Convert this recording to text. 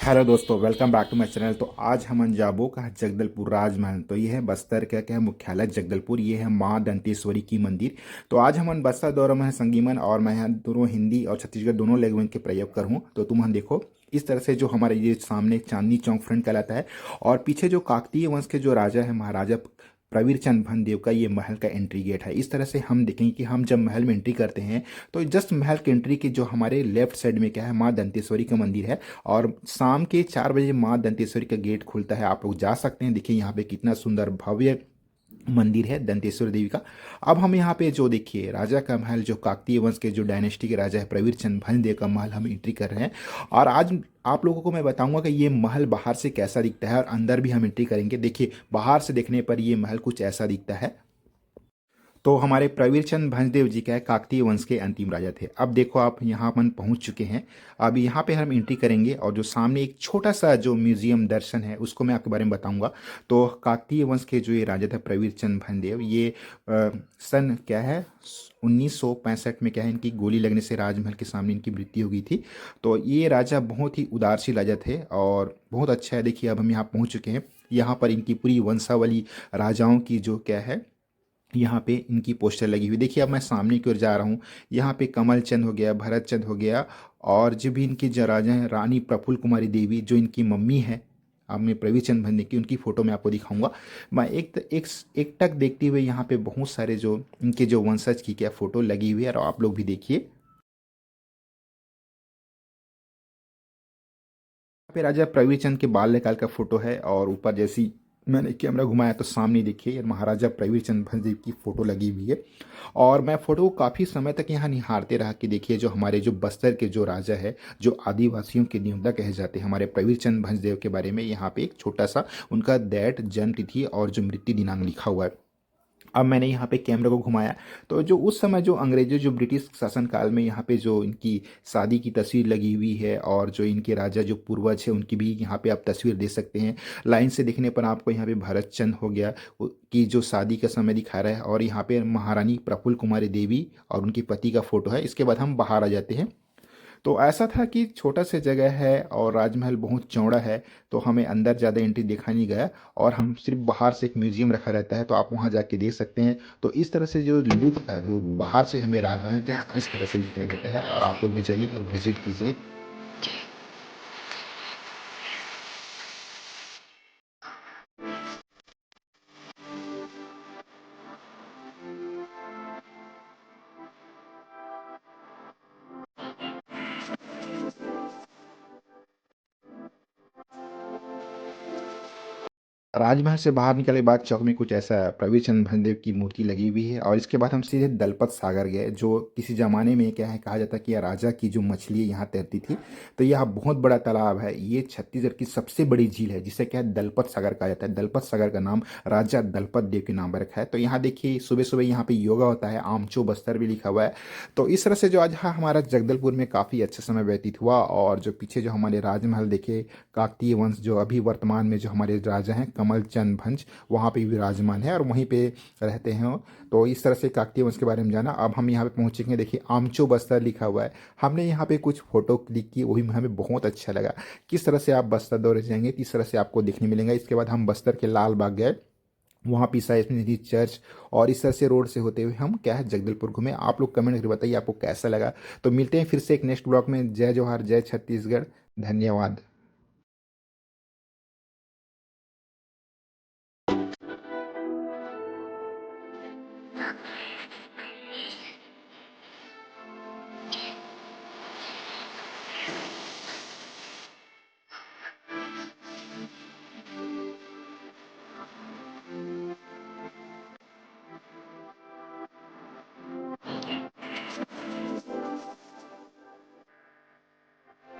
Hello दोस्तों, welcome back to my channel. तो आज हम जाबो का जगदलपुर राजमहल। तो ये है बस्तर का क्या है मुख्यालय जगदलपुर। ये है माँ दंतेश्वरी की मंदिर। तो आज हम बस्तर दौरे में है संगीमन और मैं यहाँ दोनों हिंदी और छत्तीसगढ़ दोनों लैंग्वेज के प्रयोग कर हूँ। तो तुम देखो इस तरह से जो हमारे ये सामने चांदनी चौक फ्रंट कहलाता है और पीछे जो काकतीय वंश के जो राजा है महाराजा प्रवीर चंद भंदेव का ये महल का एंट्री गेट है। इस तरह से हम देखेंगे कि हम जब महल में एंट्री करते हैं तो जस्ट महल के एंट्री के जो हमारे लेफ्ट साइड में क्या है माँ दंतेश्वरी का मंदिर है और शाम के 4 बजे माँ दंतेश्वरी का गेट खुलता है। आप लोग जा सकते हैं। देखिए यहाँ पे कितना सुंदर भव्य मंदिर है दंतेश्वरी देवी का। अब हम यहाँ पे जो देखिए राजा का महल जो काकतीय वंश के जो डायनेस्टी के राजा है प्रवीर चंद भंजदेव का महल हम एंट्री कर रहे हैं। और आज आप लोगों को मैं बताऊंगा कि ये महल बाहर से कैसा दिखता है और अंदर भी हम एंट्री करेंगे। देखिए बाहर से देखने पर ये महल कुछ ऐसा दिखता है। तो हमारे प्रवीर चंद भंजदेव जी क्या है काकतीय वंश के अंतिम राजा थे। अब देखो आप यहाँ अपन पहुँच चुके हैं। अब यहाँ पे हम एंट्री करेंगे और जो सामने एक छोटा सा जो म्यूजियम दर्शन है उसको मैं आपके बारे में बताऊंगा। तो काकतीय वंश के जो ये राजा थे प्रवीर चंद भंजदेव ये सन क्या है 1965 में क्या है इनकी गोली लगने से राजमहल के सामने इनकी मृत्यु हो गई थी। तो ये राजा बहुत ही उदारशील राजा थे और बहुत अच्छा है। देखिए अब हम यहाँ पहुँच चुके हैं। यहाँ पर इनकी पूरी वंशावली राजाओं की जो क्या है यहाँ पे इनकी पोस्टर लगी हुई। देखिए अब मैं सामने की ओर जा रहा हूँ। यहाँ पे कमल चंद हो गया, भरत चंद हो गया और जो भी इनकी जो राजा हैं रानी प्रफुल्ल कुमारी देवी जो इनकी मम्मी है। अब मैं प्रवीर चंद भंडे की उनकी फोटो मैं आपको दिखाऊंगा। मैं एक टक देखते हुए यहाँ पे बहुत सारे जो इनके जो वंशज की क्या फोटो लगी हुई है और आप लोग भी देखिए। यहाँ पे राजा प्रवीर चंद के बाल्यकाल का फोटो है और ऊपर जैसी मैंने कैमरा घुमाया तो सामने देखिए ये महाराजा प्रवीर चंद भंजदेव की फोटो लगी हुई है। और मैं फोटो को काफ़ी समय तक यहाँ निहारते रहा कि देखिए जो हमारे जो बस्तर के जो राजा है जो आदिवासियों के न्योता कहे जाते हैं हमारे प्रवीर चंद भंजदेव के बारे में यहाँ पे एक छोटा सा उनका दैट जन्म तिथि और जो मृत्यु दिनांक लिखा हुआ है। अब मैंने यहाँ पे कैमरा को घुमाया तो जो उस समय जो अंग्रेजों जो ब्रिटिश शासनकाल में यहाँ पे जो इनकी शादी की तस्वीर लगी हुई है और जो इनके राजा जो पूर्वज है उनकी भी यहाँ पे आप तस्वीर दे सकते हैं। लाइन से देखने पर आपको यहाँ पे भरत चंद हो गया की जो शादी का समय दिखा रहा है और यहाँ पे महारानी प्रफुल्ल कुमारी देवी और उनके पति का फोटो है। इसके बाद हम बाहर आ जाते हैं। तो ऐसा था कि छोटा सा जगह है और राजमहल बहुत चौड़ा है तो हमें अंदर ज़्यादा एंट्री देखा नहीं गया और हम सिर्फ बाहर से एक म्यूजियम रखा रहता है तो आप वहाँ जाके देख सकते हैं। तो इस तरह से जो लुक है वो बाहर से हमें राजमहल इस तरह से दिखाई देता है और आप लोग भी जाइए तो विजिट कीजिए। राजमहल से बाहर निकले के बाद चौक में कुछ ऐसा प्रवीर चंद्र भंजदेव की मूर्ति लगी हुई है और इसके बाद हम सीधे दलपत सागर गए जो किसी ज़माने में क्या है कहा जाता है कि यह राजा की जो मछली यहाँ तैरती थी। तो यह बहुत बड़ा तालाब है। ये छत्तीसगढ़ की सबसे बड़ी झील है जिसे क्या है दलपत सागर कहा जाता है। दलपत सागर का नाम राजा दलपत देव के नाम पर रखा है। तो यहाँ देखिए सुबह सुबह यहाँ पे योगा होता है। आमचो बस्तर भी लिखा हुआ है। तो इस तरह से जो आज हमारा जगदलपुर में काफ़ी अच्छा समय व्यतीत हुआ और जो पीछे जो हमारे राजमहल देखे काकतीय वंश जो अभी वर्तमान में जो हमारे राजा हैं कमल चंद भंज वहाँ पे विराजमान है और वहीं पे रहते हैं। तो इस तरह से काकतीय वंश के बारे में जाना। अब हम यहाँ पे पहुँचेंगे। देखिए आमचो बस्तर लिखा हुआ है। हमने यहाँ पे कुछ फोटो क्लिक की वही हमें बहुत अच्छा लगा। किस तरह से आप बस्तर दौरे जाएंगे इस तरह से आपको देखने मिलेगा। इसके बाद हम बस्तर के लाल बाग गए। वहाँ पे ईसाई चर्च और इस तरह से रोड से होते हुए हम क्या है जगदलपुर घूमे। आप लोग कमेंट करके बताइए आपको कैसा लगा। तो मिलते हैं फिर से एक नेक्स्ट ब्लॉग में। जय जवाहर जय छत्तीसगढ़। धन्यवाद।